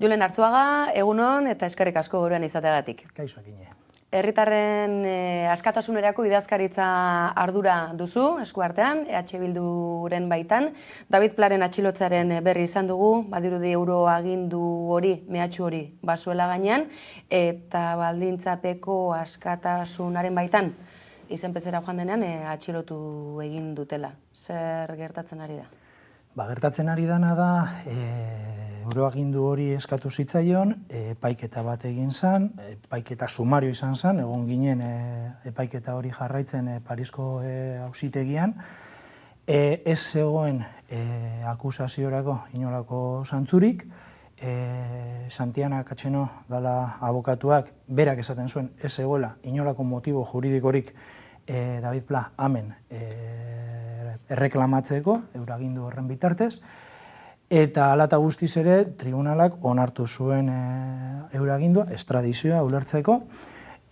Julen Artzuaga, egunon eta eskerrik asko gurean izateagatik. Kaixo, Akine. Herritarren askatasunerako idazkaritza ardura duzu, eskuartean, EH Bilduren baitan. David Plaren atxilotzaren berri izan dugu, badirudi euroagindu hori, mehatxu hori basuela gainean, eta baldintzapeko askatasunaren baitan, izenpetzera joan denean, atxilotu egin dutela. Zer gertatzen ari da? Gertatzen ari dana da, euroagindu hori eskatu zitzaion, epaiketa bat egin zen, epaiketa sumario izan zen, egon ginen epaiketa hori jarraitzen Parisko auzitegian, ez zegoen akusaziorako inolako zantzurik, Santiana Katxeno dela abokatuak berak esaten zuen ez zegoela inolako motibo juridikorik David Pla amen erreklamatzeko, euroagindu horren bitartez, eta hala eta guztiz ere tribunalak onartu zuen euroagindua, estradizioa ulertzeko,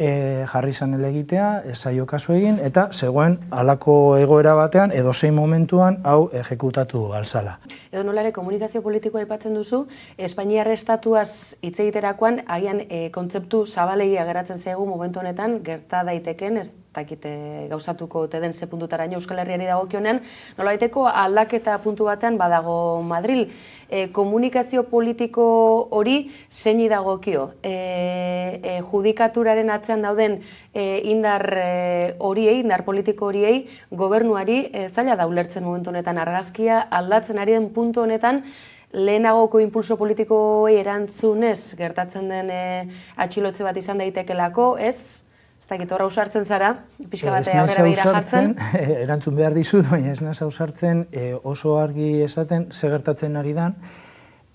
jarri izan helegitea, ez zaio kasu egin, eta zegoen halako egoera batean, edozein momentuan hau ejekutatu alzala. Edo nolare komunikazio politikoa aipatzen duzu, Espainiar estatuaz hitz egiterakoan, agian kontzeptu zabalegia geratzen zaigu momentu honetan, gerta daiteken, ez dakite gauzatuko ote den ze puntutaraino Euskal Herriari dagokionean, nolabaiteko aldaketa puntu batean badago Madril. Komunikazio politiko hori zeini dagokio? Judikaturaren atzean dauden indar horiei, indar politiko horiei, gobernuari zaila da ulertzen momentu honetan argazkia, aldatzen ari den puntu honetan, lehenagoko impulso politikoei erantzunez gertatzen den atxilotze bat izan daitekelako, ez? Ez dakit horra ausartzen zara, pixka bat aurrera begira jartzen. Erantzun behar dizut, baina ez naz ausartzen oso argi esaten ze gertatzen ari dan.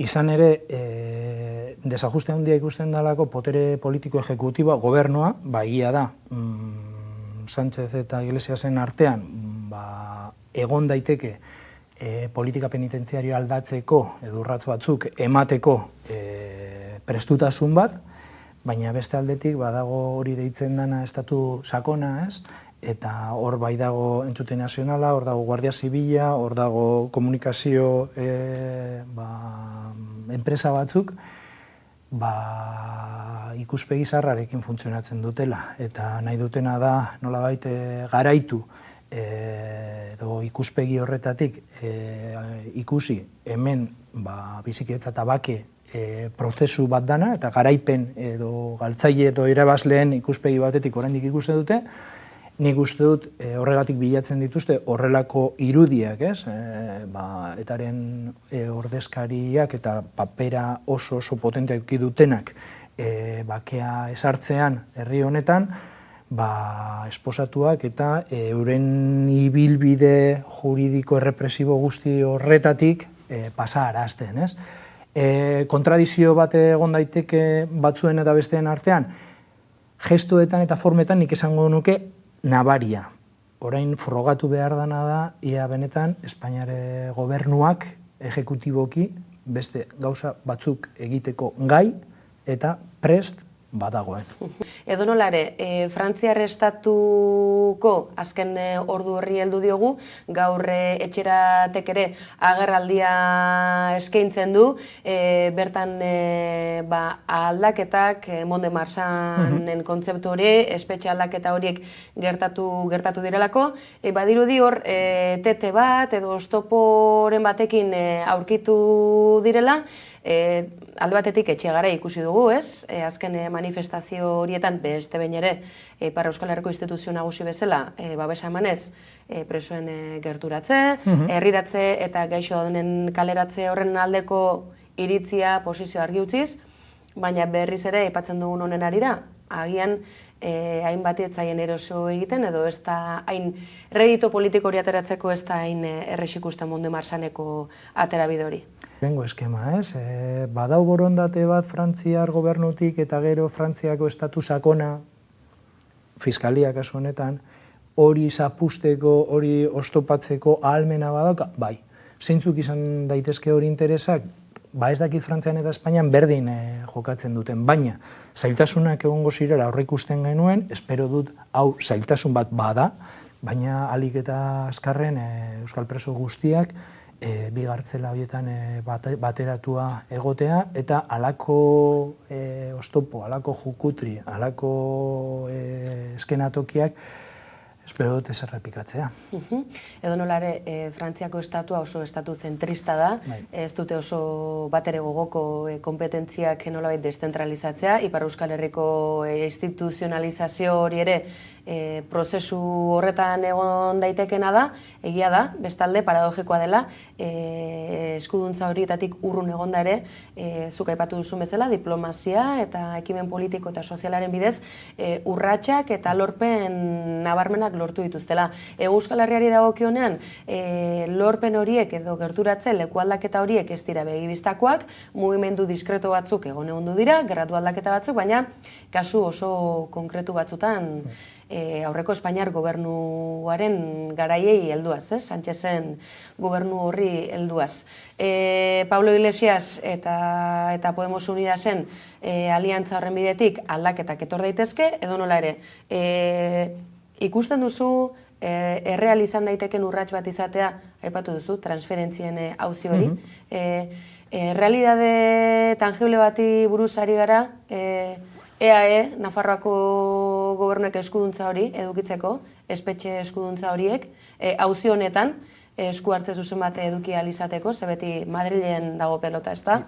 Izan ere, desajuste handia ikusten dalako potere politiko ejekutiboa, gobernua, egia da, Sánchez eta Iglesiasen artean, egon daiteke politika penitentziario aldatzeko, edo urrats batzuk emateko prestutasun bat, baina beste aldetik badago hori deitzen dana estatu sakona, ez? Eta hor bai dago entzute nazionala, hor dago Guardia Zibila, hor dago komunikazio enpresa batzuk, ikuspegi zarrarekin funtzionatzen dutela. Eta nahi dutena da nolabait garaitu edo ikuspegi horretatik ikusi hemen bizikidetza eta bake prozesu bat dana, eta garaipen edo galtzaile edo irabazleen ikuspegi batetik oraindik ikusten dute, nik uste dut horregatik bilatzen dituzte horrelako irudiak, ez? Etaren ordezkariak eta papera oso potente eduki dutenak bakea esartzean herri honetan, esposatuak eta euren ibilbide juridiko errepresibo guzti horretatik pasa arazten, ez? Kontradizio bat egon daiteke batzuen eta besteen artean, gestoetan eta formetan nik esango nuke nabaria. Orain frogatu behar dana da, ia benetan Espainiar gobernuak ejekutiboki beste gauza batzuk egiteko gai eta prest badagoen. Edo nolare, Frantziar estatuko azken ordu horri heldu diogu, gaur etxeratek ere agerraldia eskaintzen du, bertan aldaketak, Monde Marsanen kontzeptu hori, espetxe aldaketa horiek gertatu direlako, badirudi hor tete bat edo oztoporen batekin aurkitu direla, alde batetik etxe gara ikusi dugu, ez? Azken manifestazio horietan, beste behin ere, Ipar Euskal Herriko instituzio nagusi bezala, babesa emanez, presoen gerturatze, herriratze eta gaixo honen kaleratze horren aldeko iritzia, posizio argi utziz, baina berriz ere aipatzen dugun honen arira, agian hainbat etzaien eroso egiten, edo ez da hain redito politiko hori ateratzeko ez da hain errexikusten Monde Marsaneko aterabide hori. Bengo eskema, ez? Badau borondate bat Frantziar gobernutik eta gero Frantziako estatu sakona, fiskalia kasu honetan, hori zapusteko, hori oztopatzeko ahalmena badauka, bai. Zeintzuk izan daitezke hori interesak, ez dakit Frantzian eta Espainian berdin jokatzen duten, baina zailtasunak egongo zirela aurreikusten genuen, espero dut hau zailtasun bat bada, baina ahalik eta azkarren euskal preso guztiak bi gartzela horietan bateratua egotea, eta halako oztopo, halako jukutri, halako eskenatokiak espero dut ez errepikatzea. Edo nola ere, Frantziako estatua oso estatu zentrista da, ez dute oso batere gogoko kompetentziak nolabait deszentralizatzea, Ipar Euskal Herriko instituzionalizazio hori ere prozesu horretan egon daitekena da, egia da, bestalde paradogikoa dela, eskuduntza horietatik urrun egonda ere, zuk aipatu duzun bezala, diplomazia eta ekimen politiko eta sozialaren bidez, urratsak eta lorpen nabarmenak lortu dituztela. Euskal Herriari dagokionean, lorpen horiek edo gerturatze leku aldaketa horiek ez dira begibistakoak, mugimendu diskreto batzuk egon egondu dira, gerratu aldaketa batzuk, baina kasu oso konkretu batzutan aurreko Espainiar gobernuaren garaiei helduaz, Sánchezen gobernu horri helduaz. Pablo Iglesias eta Podemos Unidasen aliantza horren bidetik aldaketak etor daitezke, edo nola ere, ikusten duzu erreal izan daiteken urrats bat izatea, aipatu duzu, transferentzien auzi hori. Realidade tangible bati buruz ari gara, EAE, Nafarroako gobernuek eskuduntza hori edukitzeko, espetxe eskuduntza horiek, auzi honetan esku hartze zuzen bat eduki ahal izateko, ze beti Madrilen dago pelota, ez da?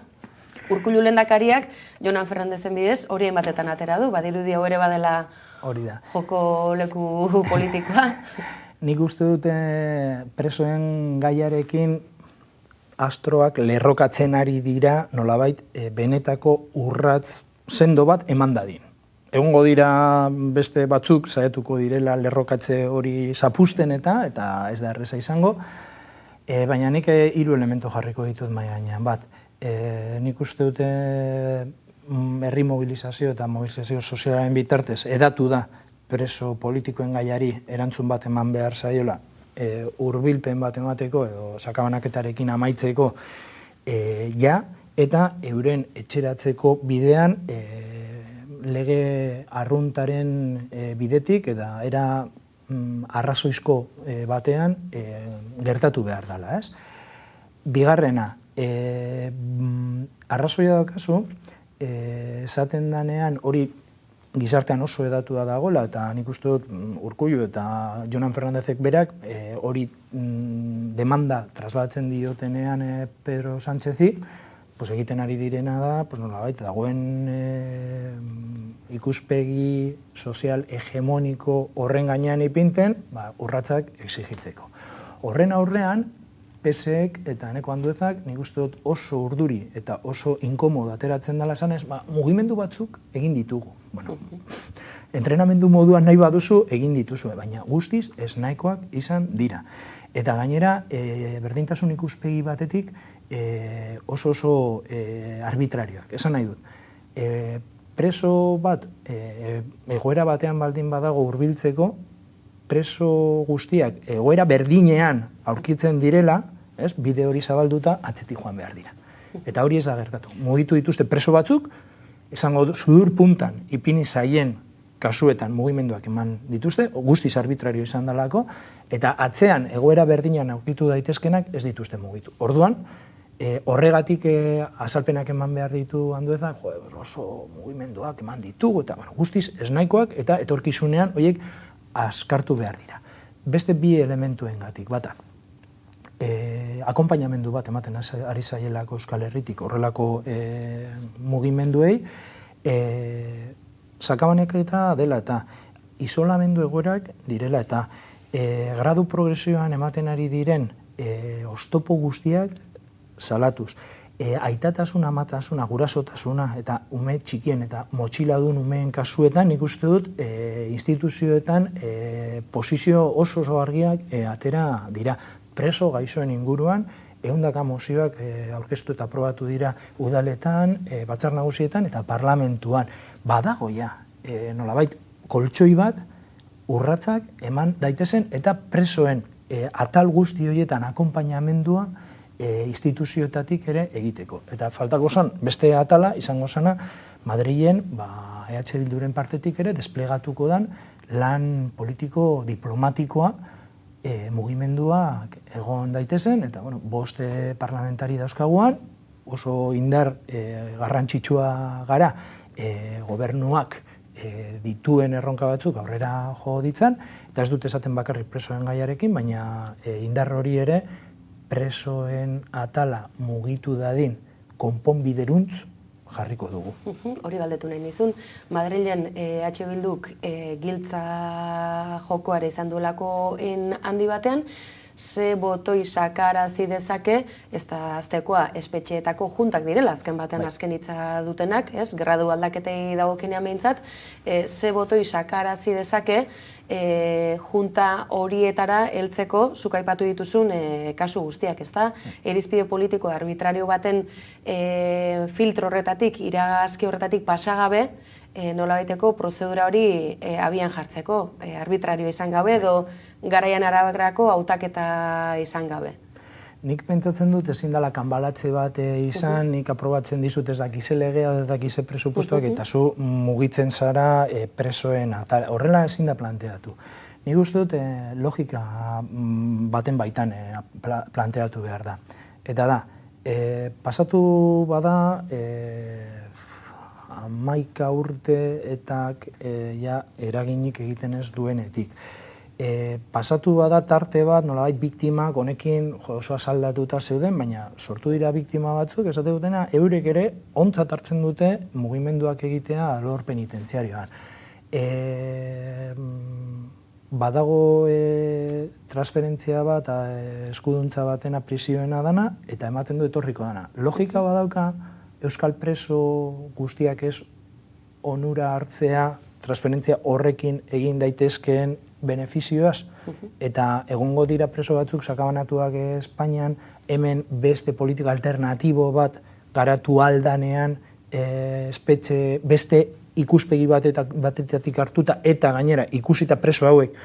Urkullu lehendakariak Jonan Fernandezen bidez horien batetan atera du, badirudi hau ere badela joko leku politikoa. Nik uste dute presoen gaiarekin astroak lerrokatzen ari dira nolabait benetako urratz sendo bat eman dadin. Egongo dira beste batzuk, saiatuko direla lerrokatze hori zapusten eta ez da erreza izango, baina nik 3 elemento jarriko ditut mahai gainean. Bat, nik uste dute herri mobilizazio eta mobilizazio sozialaren bitartez edatu da preso politikoen gaiari erantzun bat eman behar zaiola, hurbilpen bat emateko edo sakabanaketarekin amaitzeko eta euren etxeratzeko bidean lege arruntaren bidetik eta era arrazoizko batean gertatu behar dela, ez? Bigarrena, arrazoia daukazu, esaten danean hori gizartean oso edatua dagoela, eta nik uste dut Urkullu eta Jonan Fernandezek berak hori demanda trasladatzen diotenean Pedro Sánchezi, egiten ari direna da, nolabait, dagoen ikuspegi sozial hegemoniko horren gainean ipinten, urratsak exigitzeko. Horren aurrean, PSek eta Eneko Anduezak nik uste dut oso urduri eta oso inkomodo ateratzen dela esanez, mugimendu batzuk egin ditugu. Entrenamendu moduan nahi baduzu egin dituzu, baina guztiz ez nahikoak izan dira. Eta gainera, berdintasun ikuspegi batetik oso arbitrarioak. Esan nahi dut, preso bat egoera batean baldin badago hurbiltzeko, preso guztiak egoera berdinean aurkitzen direla, bide hori zabalduta atzetik joan behar dira. Eta hori ez da gertatu. Mugitu dituzte preso batzuk, esango sudur puntan ipini zaien kasuetan mugimenduak eman dituzte, guztiz arbitrario izan dalako, eta atzean egoera berdinean aurkitu daitezkenak ez dituzte mugitu. Orduan, horregatik azalpenak eman behar ditu Anduezak, oso mugimenduak eman ditugu, eta guztiz ez nahikoak, eta etorkizunean horiek askartu behar dira. Beste bi elementuengatik, bata, akonpainamendu bat ematen ari zaielako Euskal Herritik horrelako mugimenduei, sakabanaketa dela eta isolamendu egoerak direla eta gradu progresioan ematen ari diren oztopo guztiak salatuz. Aitatasun, amatasuna, gurasotasuna eta ume txikien eta motxiladun umeen kasuetan nik uste dut instituzioetan posizio oso argiak atera dira. Preso gaixoen inguruan, 100 mozioak aurkeztu eta aprobatu dira udaletan, batzar nagusietan eta parlamentuan. Badago ja, nolabait, koltsoi bat urratsak eman daitezen eta presoen atal guzti horietan akonpainamendua instituzioetatik ere egiteko. Eta faltako zan, beste atala izango zana, Madrilen EH Bilduren partetik ere desplegatuko dan lan politiko diplomatikoa mugimenduak egon daitezen, eta, bueno, 5 parlamentari dauzkaguan, oso indar garrantzitsua gara gobernuak dituen erronka batzuk aurrera jo ditzan, eta ez dut esaten bakarrik presoen gaiarekin, baina indar hori ere presoen atala mugitu dadin konponbideruntz jarriko dugu. Hori galdetu nahi nizun, Madrilen H. Bilduk giltza jokoare izan duelako handi batean, ze botoi sakarazi dezake, ez da aztekoa espetxeetako juntak direla, azken batean azken hitza dutenak, ez, gradu aldaketei dagokenean behintzat, ze botoi sakarazi dezake junta horietara heltzeko zuk aipatu dituzun kasu guztiak, ez da? Irizpide politiko arbitrario baten filtro horretatik, iragazki horretatik pasagabe, nolabaiteko prozedura hori abian jartzeko, arbitrario izan gabe edo garaian araberako hautaketa izan gabe. Nik pentsatzen dut ezin dela kanbalatze bat izan, nik aprobatzen dizut ez dakize legea, ez dakize presupuestoak, eta zu mugitzen zara presoen atal. Horrela ezin da planteatu. Nik uste dut logika baten baitan planteatu behar da. Eta da, pasatu bada 11 urte eta eraginik egiten ez duenetik. Pasatu bada tarte bat, nolabait biktimak honekin oso asaldatuta zeuden, baina sortu dira biktima batzuk, esate dutena, eurek ere ontzat hartzen dute mugimenduak egitea alor penitentziarioan. Badago transferentzia bat, eskuduntza batena prisioena dana, eta ematen du etorriko dana. Logika badauka, euskal preso guztiak ez onura hartzea, transferentzia horrekin egin daitezkeen benefizioaz, eta egongo dira preso batzuk sakabanatuak Espainian, hemen beste politika alternatibo bat garatu aldanean, espetxe beste ikuspegi batetatik hartuta, eta gainera ikusita preso hauek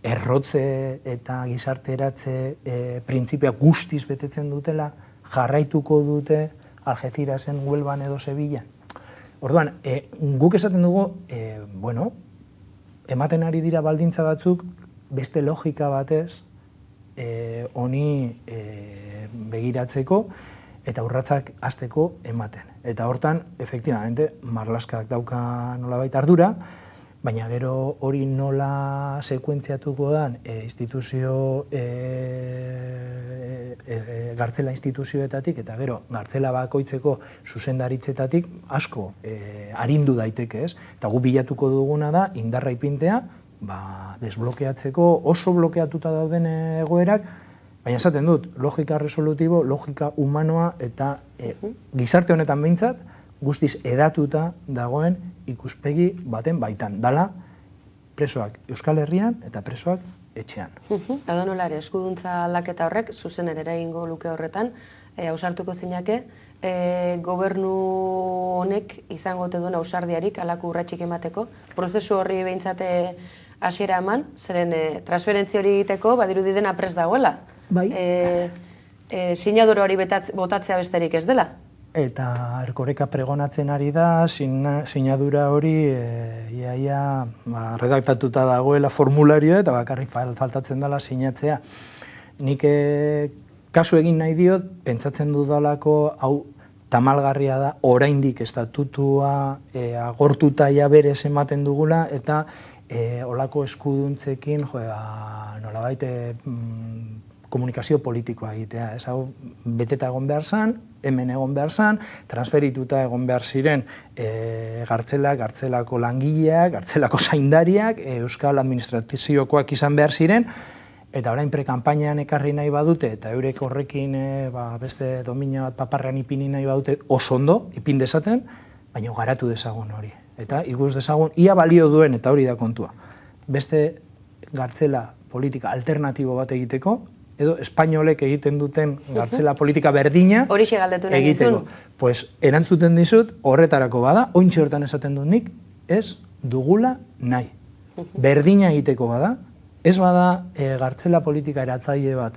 errotze eta gizarteratze printzipioak guztiz betetzen dutela, jarraituko dute Algecirasen, Huelvan edo Sevillan. Orduan, guk esaten dugu, bueno, ematen ari dira baldintza batzuk beste logika batez honi begiratzeko eta urratsak hasteko ematen. Eta hortan, efektibamente, Marlaskak dauka nolabait ardura, baina gero hori nola sekuentziatuko dan instituzio gartzela instituzioetatik eta gero gartzela bakoitzeko zuzendaritzetatik asko arindu daiteke, ez? Eta gu bilatuko duguna da indarra ipintea, desblokeatzeko oso blokeatuta dauden egoerak, baina esaten dut, logika resolutibo, logika humanoa eta gizarte honetan behintzat guztiz edatuta dagoen ikuspegi baten baitan. Dala, presoak Euskal Herrian eta presoak etxean. Edo nola ere, eskuduntza aldaketa horrek, zuzen ere egingo luke horretan, ausartuko zinake, gobernu honek izango te duen ausardiarik alako urratxik emateko, prozesu horri behintzate hasiera eman, zeren transferentzia hori egiteko badirudi dena prest dagoela. Bai. Sinadura hori botatzea besterik ez dela. Eta Erkoreka pregonatzen ari da, sinadura hori iaia redaktatuta dagoela formularioa eta bakarrik faltatzen dela sinatzea. Nik kasu egin nahi diot, pentsatzen dudalako hau tamalgarria da, oraindik estatutua agortuta ja berez ematen dugula eta olako eskuduntzekin nolabait komunikazio politikoa egitea. Ez hau beteta egon behar zan, hemen egon behar zan, transferituta egon behar ziren gartzelako langileak, gartzelako zaindariak, euskal administraziokoak izan behar ziren, eta orain prekampainan ekarri nahi badute, eta eurek horrekin beste domina bat paparrean ipini nahi badute oso ondo, ipin dezaten, baina garatu dezagun hori. Eta ikus dezagun, ia balio duen, eta hori da kontua. Beste gartzela politika alternatibo bat egiteko, edo espainolek egiten duten gartzela politika berdina horixe galdetu nahi egiteko. Pues erantzuten dizut, horretarako bada, ointxe hortan esaten dut nik, ez dugula nahi. Berdina egiteko bada, ez bada gartzela politika eratzaile bat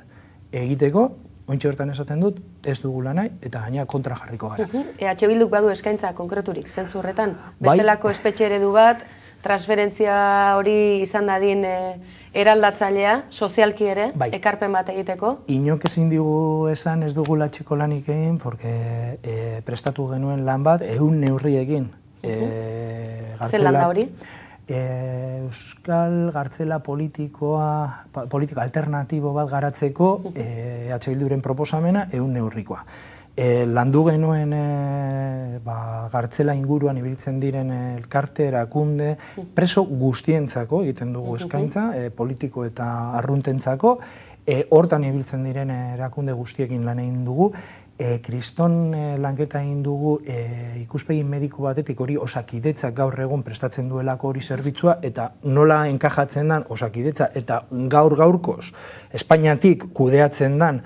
egiteko, ointxe hortan esaten dut, ez dugula nahi, eta gaina kontra jarriko gara. EH Bilduk badu eskaintza konkreturik, zentzu horretan? Bestelako espetxe eredu bat, transferentzia hori izan dadin eraldatzailea, sozialki ere, Bai. ekarpen bat egiteko? Inok ezin digu esan ez dugula txiko lanik egin, porque prestatu genuen lan bat 100 neurriekin. Zer lan da hori? Euskal gartzela politika alternatibo bat garatzeko EH Bilduren proposamena 100 neurrikoa. Landu genuen gartzela inguruan ibiltzen diren elkarte, erakunde, preso guztientzako egiten dugu eskaintza, politiko eta arruntentzako, hortan ibiltzen diren erakunde guztiekin lan egin dugu, kriston lanketa egin dugu ikuspegi mediko batetik hori Osakidetzak gaur egun prestatzen duelako hori zerbitzua eta nola enkajatzen dan Osakidetza eta gaurkoz Espainiatik kudeatzen dan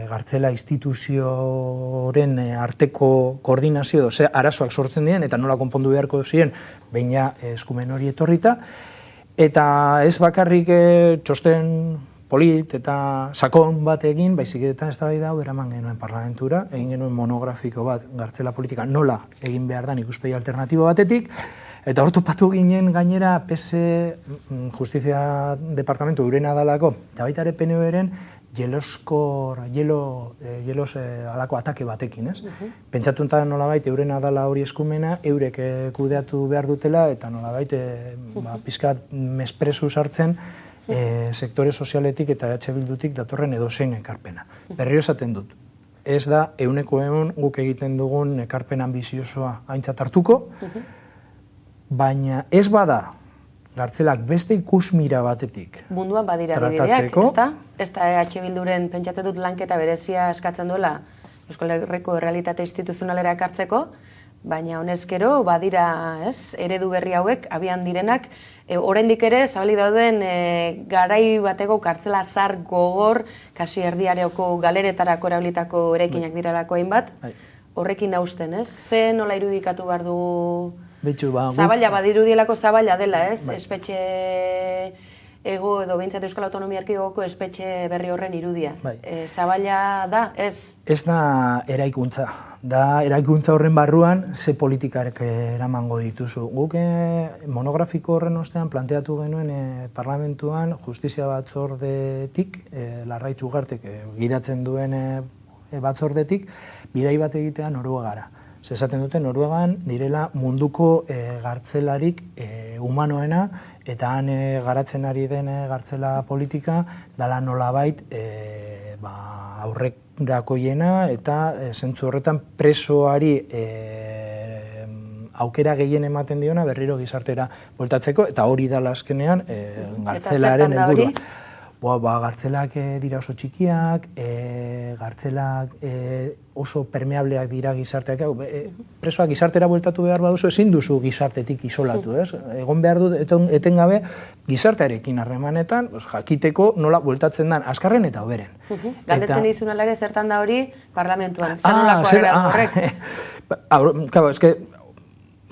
gartzela instituzioren arteko koordinazio edo ze arazoak sortzen diren eta nola konpondu beharko ziren baina eskumen hori etorrita eta ez bakarrik txosten polit eta sakon bat egin, baizik eta eztabaida hau eraman genuen parlamentura, egin genuen monografiko bat gartzela politika nola egin behar da ikuspegi alternatibo batetik, eta hor topatu ginen gainera PS Justizia Departamentu eurena dalako, eta baita ere PNV-ren jelos alako atake batekin, ez? Pentsatu enten nolabait eurena dala hori eskumena, eurek kudeatu behar dutela, eta nolabait pizkat mespresu sartzen, sektore sozialetik eta EH Bildutik datorren edozein ekarpena. Berriro esaten dut, ez da 100% guk egiten dugun ekarpen ambiziosoa aintzat hartuko, baina ez bada gartzelak beste ikusmira batetik munduan badira adibideak, ezta? Ez da EH Bilduren pentsatzen dut lanketa berezia eskatzen duela Euskal Herriko errealitate instituzionalera ekartzeko, baina honezkero badira, ez, eredu berri hauek abian direnak, oraindik ere zabalik dauden garai bateko kartzela zar gogor, kasi erdiareoko galeretarako erabilitako eraikinak direlako hainbat, horrekin hausten, ez? Ze nola irudikatu behar du Zaballa badirudielako Zaballa dela, ez? Espetxe ego edo behintzat Euskal Autonomia Erkidegoko espetxe berri horren irudia. Zaballa da, ez? Ez da eraikuntza. Da eraikuntza horren barruan ze politikarek eramango dituzu. Guk monografiko horren ostean planteatu genuen parlamentuan Justizia Batzordetik, Larraitz Ugartek gidatzen duen batzordetik, bidai bat egitea Noruegara. Esaten dute Noruegan direla munduko gartzelarik humanoena eta han garatzen ari den gartzela politika dala nolabait aurrerakoiena eta zentzu horretan presoari aukera gehien ematen diona berriro gizartera bueltatzeko eta hori dala azkenean gartzelaren helburua. Gartzelak dira oso txikiak, gartzelak oso permeableak dira gizarteak. Presoak gizartera bueltatu behar baduzu ezin duzu gizartetik isolatu, ez? Egon behar dut etengabe gizartearekin harremanetan jakiteko nola bueltatzen den azkarren eta hoberen. Galdetzen izun alare zertan da hori parlamentuan, zer nolako arrera horrek? Claro, es que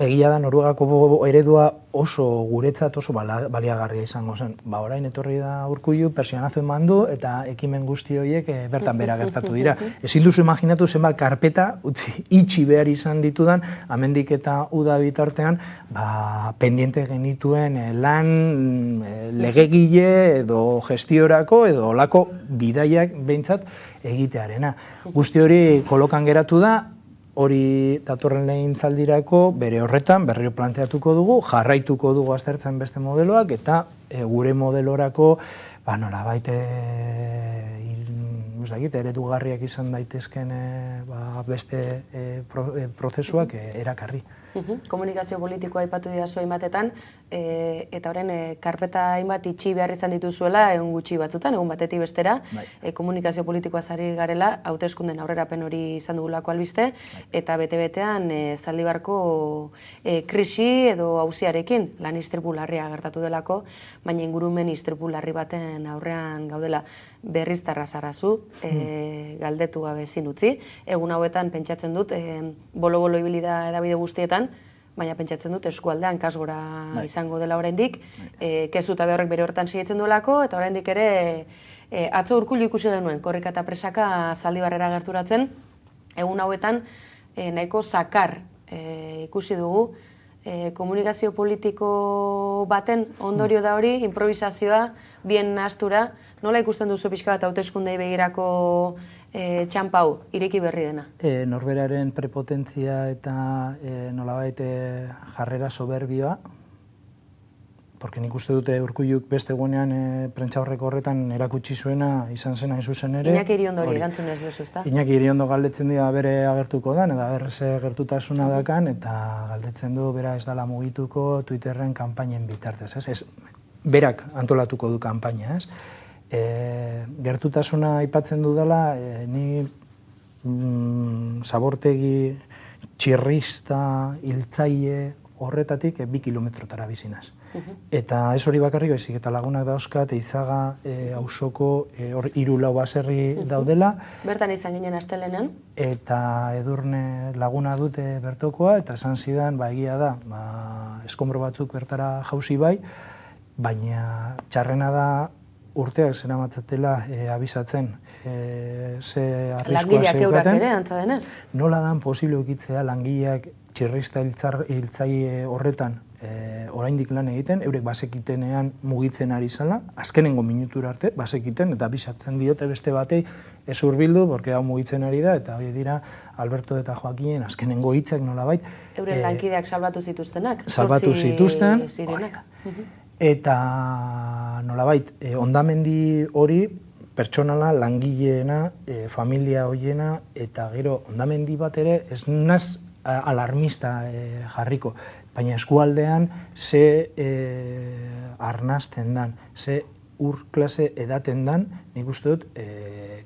egia da Noruegako eredua oso guretzat oso baliagarria izango zen. Orain etorri da Urkullu, pertsianazo eman du eta ekimen guzti horiek bertan bera gertatu dira. Ezin duzu imaginatu zenbat karpeta itxi behar izan ditudan, hemendik eta uda bitartean, pendiente genituen lan legegile edo gestiorako edo olako bidaiak behintzat egitearena. Guzti hori kolokan geratu da, hori datorren legintzaldirako bere horretan berriro planteatuko dugu, jarraituko dugu aztertzen beste modeloak eta gure modelorako nolabait eredugarriak izan daitezken beste prozesuak erakarri. Komunikazio politikoa aipatu didazu hainbatetan, eta horren karpeta hainbat itxi behar izan dituzuela egun gutxi batzutan, egun batetik bestera, komunikazio politikoa zari garela, hauteskunden aurrerapen hori izan dugulako albiste, eta bete-betean Zaldibarko krisi edo auziarekin lan istripu larria gertatu delako, baina ingurumen istripu larri baten aurrean gaudela. Berriz tarrazarazu, galdetu gabe ezin utzi. Egun hauetan pentsatzen dut, bolo-bolo ibili da edabide guztietan, baina pentsatzen dut eskualdean kasgora izango dela oraindik, kezu eta behorrek bere horretan segitzen duelako, eta oraindik ere atzo Urkullu ikusi genuen, korrika eta presaka Zaldibarrera gerturatzen, egun hauetan nahiko zakar ikusi dugu, komunikazio politiko baten ondorio da hori, improvisazioa, bien nahastura, nola ikusten duzu pixka bat hauteskundei begirako txampau, ireki berri dena? Norberaren prepotentzia eta nolabait jarrera soberbioa, porque nik uste dute Urkulluk beste gunean prentsaurreko horretan erakutsi zuena izan zen hain zuzen ere. Iñaki Iriondo hori erantzun ez duzu, ezta? Iñaki Iriondo galdetzen dira bere agertuko dan, eta berze gertutasuna dakan, eta galdetzen du bera ez dala mugituko Twitterren kanpainen bitartez, ez? Berak antolatuko du kanpaina, ez? Gertutasuna aipatzen dudala, ni zabortegi txirrista, hiltzaile horretatik 2 kilometrotara bizinaz. Eta ez hori bakarrik baizik, eta lagunak dauzkat, Eizaga auzoko 3-4 baserri daudela. Bertan izan ginen astelehenan. Eta Edurne laguna dute bertokoa, eta esan zidan, egia da, eskombro batzuk bertara jauzi bai, baina txarrena da urteak zeramatzatela abisatzen ze arriskoa langileak eurak zeukaten. ere, antza denez? Nola dan posible ukitzea langileak txirrista hiltzaile horretan oraindik lan egiten, eurek basekitenean mugitzen ari zala, azkenengo minutura arte basekiten, eta abisatzen diote beste batei ez hurbildu, porque hau mugitzen ari da, eta hori dira Alberto eta Joakinen azkenengo hitzak nolabait. Euren lankideak salbatu zituztenak? Salbatu zituzten, zirenak. eta nolabait, ondamendi hori pertsonala, langileena, familia hoiena, eta gero ondamendi bat ere ez naz alarmista jarriko, baina eskualdean ze arnasten dan, ze ur klase edaten dan, nik uste dut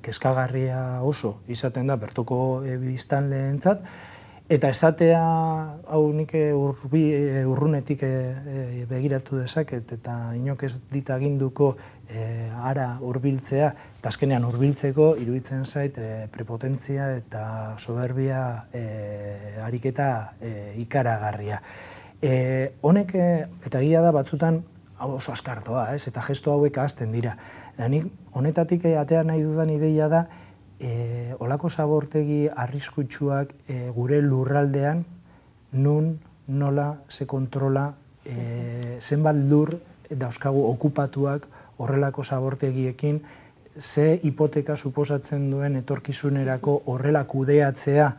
kezkagarria oso izaten da bertoko biztanleentzat, eta esatea, hau nik urrunetik begiratu dezaket, eta inok ez dit aginduko ara hurbiltzea, eta azkenean hurbiltzeko iruditzen zait prepotentzia eta soberbia ariketa ikaragarria. Honek, eta egia da batzutan, hau oso askartoa, eta gesto hauek ahazten dira. Nik honetatik atea nahi dudan ideia da, olako zabortegi arriskutsuak gure lurraldean, nun, nola, ze kontrola, zenbat lur dauzkagu okupatuak horrelako zabortegiekin, ze hipoteka suposatzen duen etorkizunerako horrela kudeatzea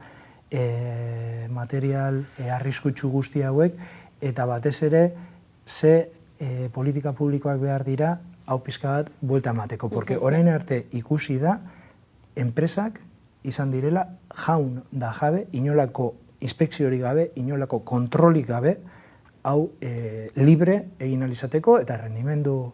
material arriskutsu guzti hauek, eta batez ere, ze politika publikoak behar dira, hau pixka bat buelta emateko, porque orain arte ikusi da, enpresak izan direla jaun da jabe, inolako inspekziorik gabe, inolako kontrolik gabe, hau libre egin alizateko eta rendimendu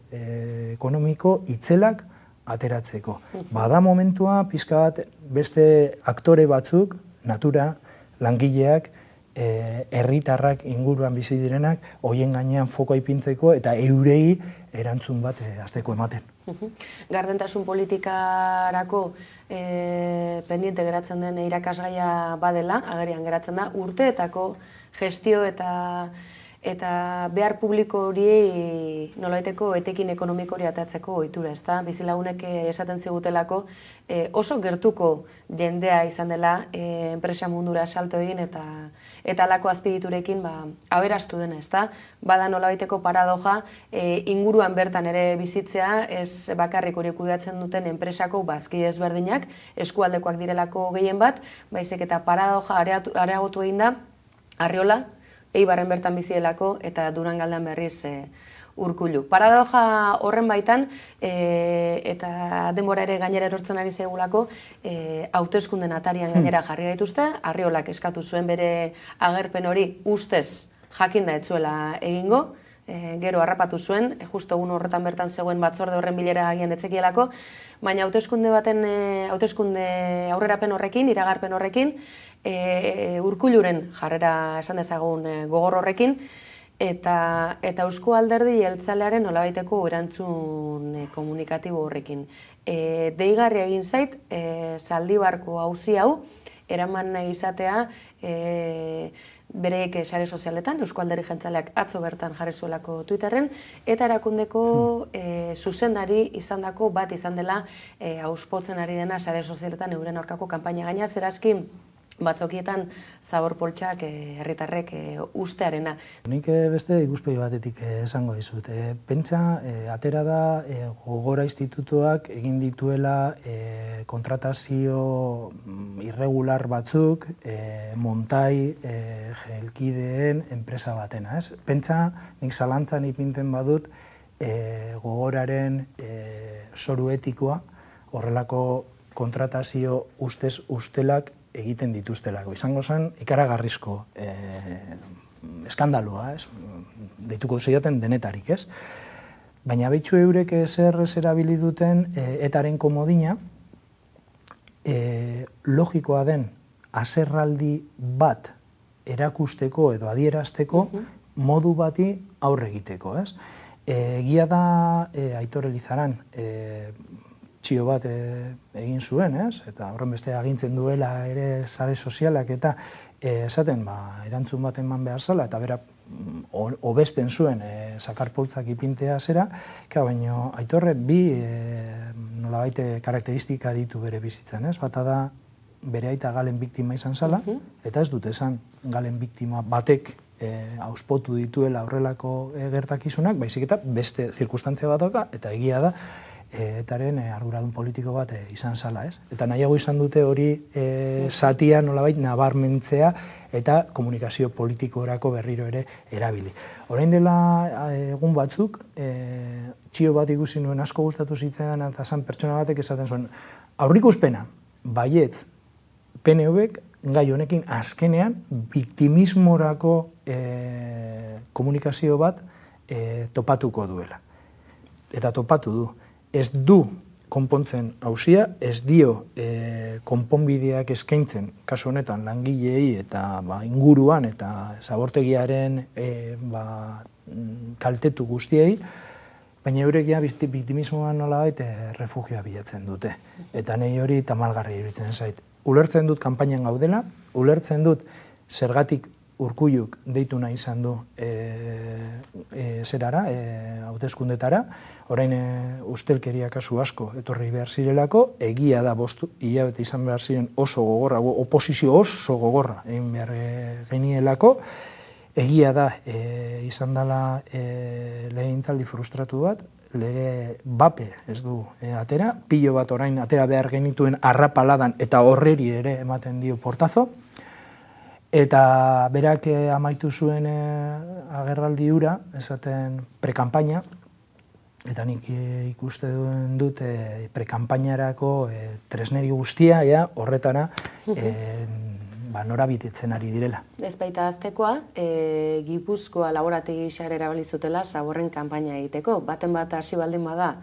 ekonomiko itzelak ateratzeko. Bada momentua, pixka bat, beste aktore batzuk, natura, langileak, herritarrak inguruan bizi direnak, hoien gainean fokoa ipintzeko eta eurei erantzun bat hasteko ematen. Gardentasun politikarako pendiente geratzen den irakasgaia badela, agerian geratzen da, urteetako gestio eta behar publiko hori nolaiteko etekin ekonomiko hori atatzeko ohitura, ezta? Bizilagunek esaten zigutelako oso gertuko jendea izan dela enpresa mundura salto egin eta alako azpigiturekin aberastu dena, ezta? Bada nolabaiteko paradoja inguruan bertan ere bizitzea, ez bakarrik hori kudeatzen duten enpresako bazki ezberdinak, eskualdekoak direlako gehien bat, baizik eta paradoja areagotu egin da, Arriola, Eibarren bertan bizielako eta Durangaldean berriz Urkullu. Paradoja horren baitan, eta denbora ere gainera erortzen ari zaigulako, hauteskunden atarian gainera jarri gaituzte, Arriolak eskatu zuen bere agerpen hori ustez jakinda ez zuela egingo, gero harrapatu zuen, justo egun horretan bertan zegoen batzorde horren bilera agian etzekielako, baina hauteskunde aurrerapen horrekin, iragarpen horrekin, Urkulluren jarrera esan dezagun gogor horrekin, eta Eusko Alderdi Jeltzalearen nolabaiteko erantzun komunikatibo horrekin. Deigarria egin zait, Zaldibarko auzi hau, eraman nahi izatea, bereek sare sozialetan, Eusko Alderdi Jeltzaleak atzo bertan jarri zuelako Twitterren, eta erakundeko zuzendari izandako bat izan dela auspotzen ari dena sare sozialetan euren aurkako kanpaina gaina, zerazki batzokietan zabor poltsak herritarrek ustearena. Nik beste ikuspegi batetik esango dizut. Pentsa, atera da Gogora Institutuak egin dituela kontratazio irregular batzuk Montai jelkideen enpresa batena. Pentsa, nik zalantzan ipinten badut Gogoraren zoru etikoa horrelako kontratazio ustez ustelak egiten dituztelako. Izango zen, ikaragarrizko eskandalua, deituko zioten denetarik, ez? Baina behitxu eurek zer erabili duten etaren komodina, logikoa den aserraldi bat erakusteko edo adierazteko modu bati aurre egiteko, ez? Egia da Aitor Elizaran txio bat egin zuen, ez? Eta horren beste agintzen duela ere sare sozialak eta esaten erantzun bat eman behar zela eta bera hobesten zuen sakarpoltzak ipintea zera, baina Aitorre bi nolabait karakteristika ditu bere bizitzan, ez? Bata da bere aita Galen biktima izan zala, eta ez dut esan Galen biktima batek auspotu dituela horrelako gertakizunak, baizik eta beste zirkustantzia bat dauka, eta egia da etaren arduradun politiko bat izan zala, ez? Eta nahiago izan dute hori zatia nolabait nabarmentzea eta komunikazio politikorako berriro ere erabili. Orain dela egun batzuk, txio bat ikusi nuen asko gustatu zitzaidan eta zan pertsona batek esaten zuen, aurrikuspena, baietz PNV-ek gai honekin azkenean biktimismorako komunikazio bat topatuko duela. Eta topatu du. Ez du konpontzen auzia, ez dio konponbideak eskaintzen, kasu honetan langileei eta inguruan eta zabortegiaren kaltetu guztiei, baina eurekia biktimismoan nolabait refugioa bilatzen dute. Eta nahi hori tamalgarri iruditzen zait. Ulertzen dut kanpainan gaudela, ulertzen dut zergatik Urkulluk deitu nahi izan du zerara, hauteskundetara, orain ustelkeria kasu asko etorri behar zirelako, egia da hilabete izan behar ziren oso gogorra, oposizio oso gogorra egin behar genielako, egia da izan dela legegintzaldi frustratu bat, lege bape ez du atera, pilo bat orain atera behar genituen arrapaladan eta horreri ere ematen dio portazo, eta berak amaitu zuen agerraldi hura, esaten prekampaina, eta nik ikusten dut prekampainarako tresneri guztia, horretara norabidetzen ari direla. Ez baita aztekoa, Gipuzkoa laborategi xare erabilizutela zaborren kanpaina egiteko. Baten bat hasi baldin bada,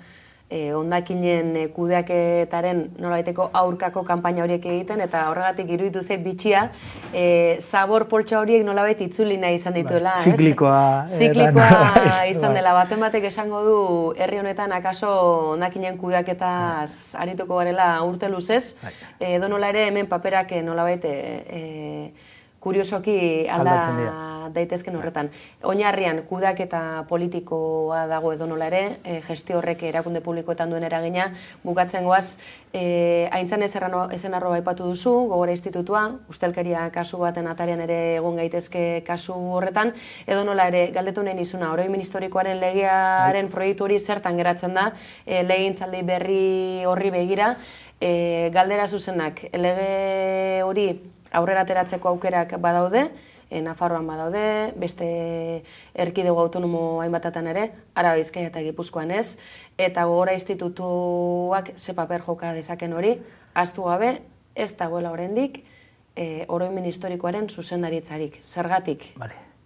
hondakinen kudeaketaren nolabaiteko aurkako kanpaina horiek egiten, eta horregatik iruditu zait bitxia, zabor poltsa horiek nolabait itzuli nahi izan dituela. Ziklikoa izan dela. Baten batek esango du herri honetan akaso hondakinen kudeaketaz arituko garela urte luzez, edo nola ere hemen paperak nolabait kuriosoki alda daitezken horretan. Oinarrian kudeaketa politikoa dago edonola ere, gestio horrek erakunde publikoetan duen eragina, bukatzen goaz, aintzan ezen arroba aipatu duzu, Gogora Institutua, ustelkeria kasu baten atarian ere egon gaitezke kasu horretan, edonola ere, galdetu nahi nizuna, oroimen historikoaren legearen proiektu hori zertan geratzen da, legegintzaldi berri horri begira, galdera zuzenak, lege hori aurrera ateratzeko aukerak badaude, Nafarroan badaude, beste erkidego autonomo hainbatatan ere, Araba, Bizkaia eta Gipuzkoan ez, eta Gogora Institutuak ze paper joka dezaken hori, ahaztu gabe, ez dagoela oraindik oroimen historikoaren zuzendaritzarik. Zergatik?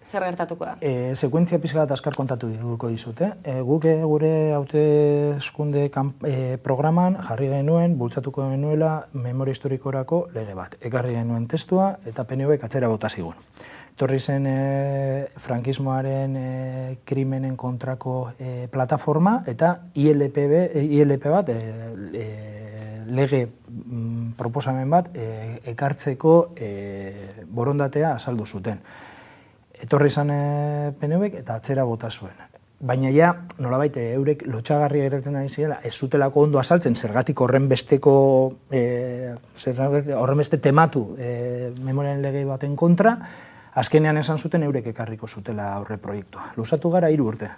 Zer gertatuko da? Sekuentzia pixka bat askar kontatu duko dizut. Guk gure hauteskunde programan jarri genuen, bultzatuko genuela memoria historikorako lege bat. Ekarri genuen testua eta PNVek atzera bota zigun. Torri zen frankismoaren krimenen kontrako plataforma eta ILP bat, lege proposamen bat ekartzeko borondatea azaldu zuten. Etorri izan PNVek eta atzera bota zuen. baina ja, nolabait, eurek lotxagarria geratzen ari zirela, ez zutelako ondo azaltzen, zergatik horren besteko, horren beste tematu memoriaren lege baten kontra, azkenean esan zuten eurek ekarriko zutela aurre proiektua. Luzatu gara 3 urte,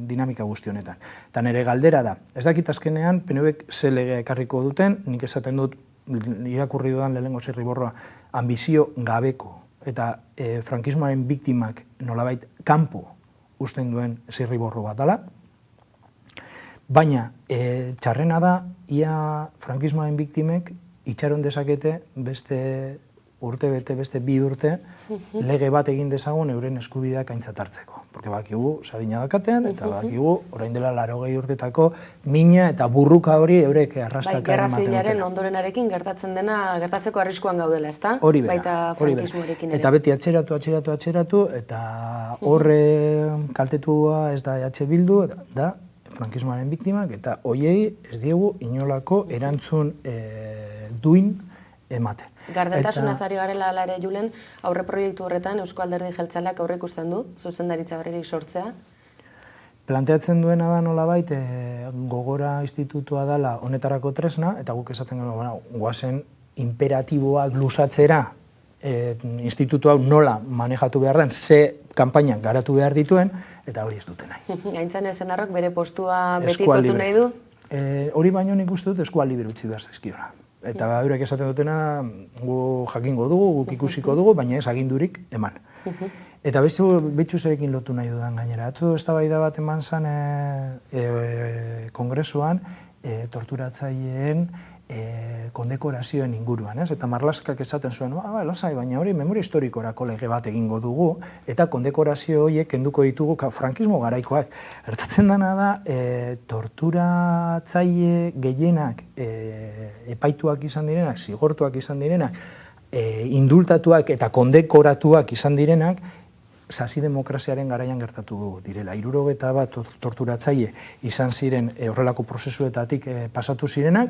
dinamika guzti honetan. Eta nire galdera da, ez dakit azkenean, PNVek ze legea ekarriko duten, nik esaten dut, irakurri dudan lehenengo zirriborroa, ambizio gabeko, eta frankismoaren biktimak nolabait kanpo usten duen zirriborro bat dela, baina txarrena da, ia frankismoaren biktimek itxaron dezakete beste urte bete, beste 2 urte, lege bat egin dezagun euren eskubideak aintzat hartzeko. Porque bakigu sadina dakatean, eta bakigu orain dela 80 urtetako mina eta burruka hori eurek arrastaka ematen dutela. Gerra zibilaren ondorenarekin gertatzeko arriskuan gaudela, ezta? Hori bera, baita frankismoarekin ere. Eta beti atxeratu, eta horre kaltetua ez da Bildu, da frankismoaren biktimak, eta hoiei ez diegu inolako erantzun duin emate. Gardentasunaz ari garela ala ere, Julen, aurre proiektu horretan Eusko Alderdi Jeltzaleak aurre ikusten du, zuzendaritza berririk sortzea? Planteatzen duena da nolabait, Gogora institutua dela honetarako tresna, eta guk esaten genuen, guazen imperatiboak luzatzera institutu hau nola manejatu behar den, ze kanpainak garatu behar dituen, eta hori ez dute nahi. Gaintzan Ezenarrok bere postua betikotu nahi du? Hori baino nik uste dut eskua libre utzi behar zaizkiora. Eta eurek esaten dutena, gu jakingo dugu, guk ikusiko dugu, baina ez agindurik eman. Eta betxu zerekin lotu nahi dudan gainera. Atzo eztabaida bat eman zen kongresuan torturatzaileen kondekorazioen inguruan, ez? Eta Marlaskak esaten zuen, lasai, baina hori memoria historikorako lege bat egingo dugu, eta kondekorazio horiek kenduko ditugu frankismo garaikoak. Gertatzen dena da, torturatzaile gehienak epaituak izan direnak, zigortuak izan direnak, indultatuak eta kondekoratuak izan direnak, sasi demokraziaren garaian gertatu direla. 71 torturatzaile izan ziren horrelako prozesuetatik pasatu zirenak,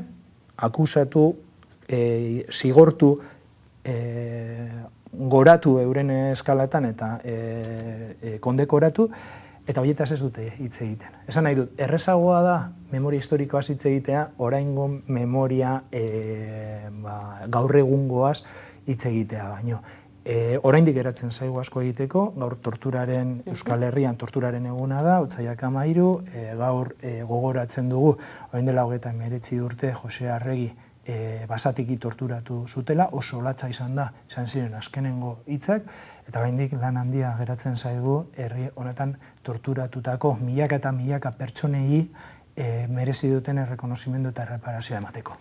akusatu, zigortu, goratu euren eskalatan eta kondekoratu, eta horietaz ez dute hitz egiten. Esan nahi dut, errezagoa da memoria historikoaz hitz egitea, oraingo memoria gaur egungoaz hitz egitea baino. Oraindik geratzen zaigu asko egiteko, gaur torturaren, Euskal Herrian torturaren eguna da, Otsaiak 13, gaur gogoratzen dugu, orain dela 29 urte Jose Arregi basatiki torturatu zutela, oso latza izan ziren azkenengo hitzak, eta oraindik lan handia geratzen zaigu herri honetan torturatutako milaka eta milaka pertsonei merezi duten errekonozimendu eta erreparazioa emateko.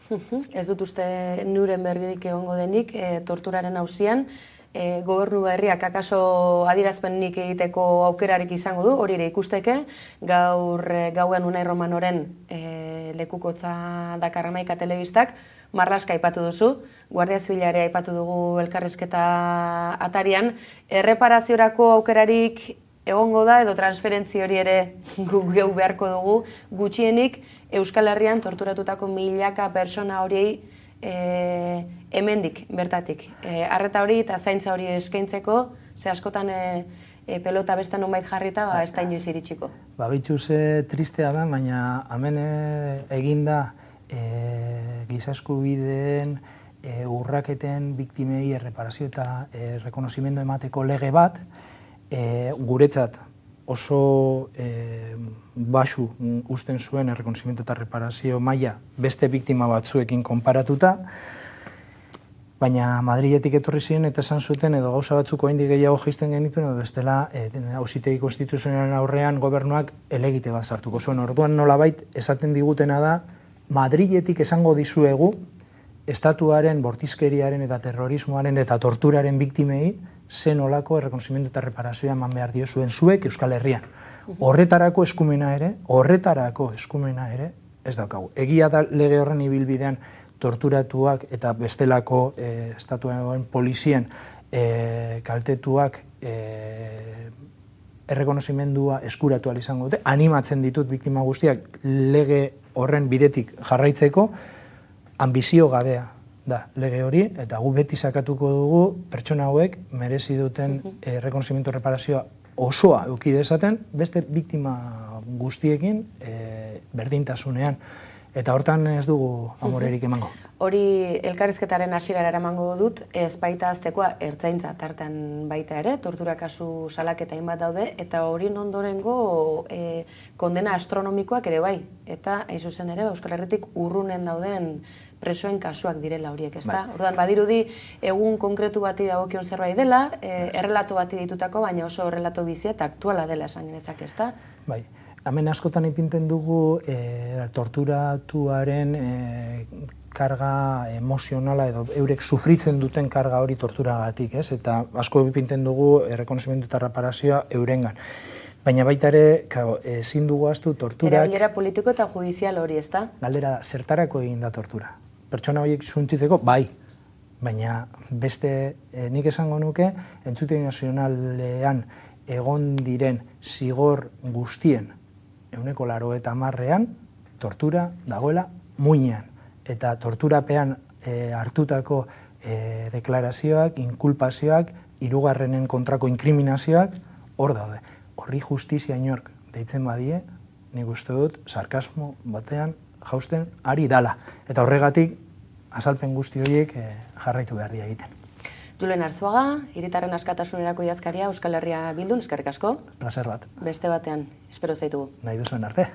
Ez dut uste Nurembergik egongo denik torturaren auzian, gobernu berriak akaso adierazpenik egiteko aukerarik izango du, hori ere ikusteke, gauean Unai Romanoren lekukotza dakar Hamaika telebistak, Marlaska aipatu duzu, Guardia Zibilare aipatu dugu elkarrizketa atarian, erreparaziorako aukerarik egongo da, edo transferentzi hori ere geu beharko dugu, gutxienik Euskal Herrian torturatutako milaka persona horiei hemendik, bertatik. Arreta hori eta zaintza hori eskaintzeko, ze askotan pelota beste nonbait jarrita, ez da inoiz iritsiko. Bitxu ze tristea da, baina hemen eginda giza eskubideen urraketen biktimei erreparazio eta errekonozimendu emateko lege bat, guretzat oso baxu usten zuen errekonozimendu eta erreparazio maila beste biktima batzuekin konparatuta, baina Madriletik etorri ziren eta esan zuten edo gauza batzuk oraindik gehiago jaisten genituen edo bestela auzitegi konstituzionalen aurrean gobernuak helegite bat sartuko zuen. Orduan nolabait esaten digutena da Madriletik esango dizuegu estatuaren bortizkeriaren eta terrorismoaren eta torturaren biktimei zen olako errekonozimendu eta reparazioa eman behar diozuen zuek Euskal Herrian. Horretarako eskumena ere ez daukagu. Egia da lege horren ibilbidean torturatuak eta bestelako estatuaren polizien kaltetuak errekonozimendua eskuratu ahal izango dute. Animatzen ditut biktima guztiak lege horren bidetik jarraitzeko, ambizio gabea da lege hori, eta gu beti sakatuko dugu pertsona hauek merezi duten errekonozimendu reparazioa osoa eduki dezaten beste biktima guztiekin berdintasunean. Eta hortan ez dugu amorerik emango. Hori elkarrizketaren hasierara eramango dut, ez baita aztekoa ertzaintza tartan baita ere, tortura kasu salaketa hainbat daude, eta hori ondorengo kondena astronomikoak ere bai. Eta, hain zuzen ere, Euskal Herritik urrunen dauden presoen kasuak direla horiek, ezta? Orduan, badirudi, egun konkretu bati dagokion zerbait dela, errelato bati ditutako, baina oso errelato bizia eta aktuala dela esan genezak, ezta? Bai. Hemen askotan ipinten dugu torturatuaren karga emozionala edo eurek sufritzen duten karga hori torturagatik, ez? Eta asko ipinten dugu errekonozimendu eta reparazioa eurengan. Baina baita ere, ezin dugu ahaztu torturak... Erabilera politiko eta judizial hori, ezta? Galdera, zertarako egin da tortura? Pertsona horiek suntsitzeko, bai. Baina beste, nik esango nuke, Entzutegi Nazionalean egon diren zigor guztien 90%an tortura dagoela muinean. Eta torturapean hartutako deklarazioak, inkulpazioak, hirugarrenen kontrako inkriminazioak hor daude. Horri justizia inork deitzen badie, nik uste dut sarkasmo batean jausten ari dala. Eta horregatik azalpen guzti horiek jarraitu behar dira egiten. Julen Arzuaga, Hiritarren Askatasunerako idazkaria Euskal Herria Bildun, eskerrik asko. Plazer bat. Beste batean, espero zaitugu. Nahi duzuen arte.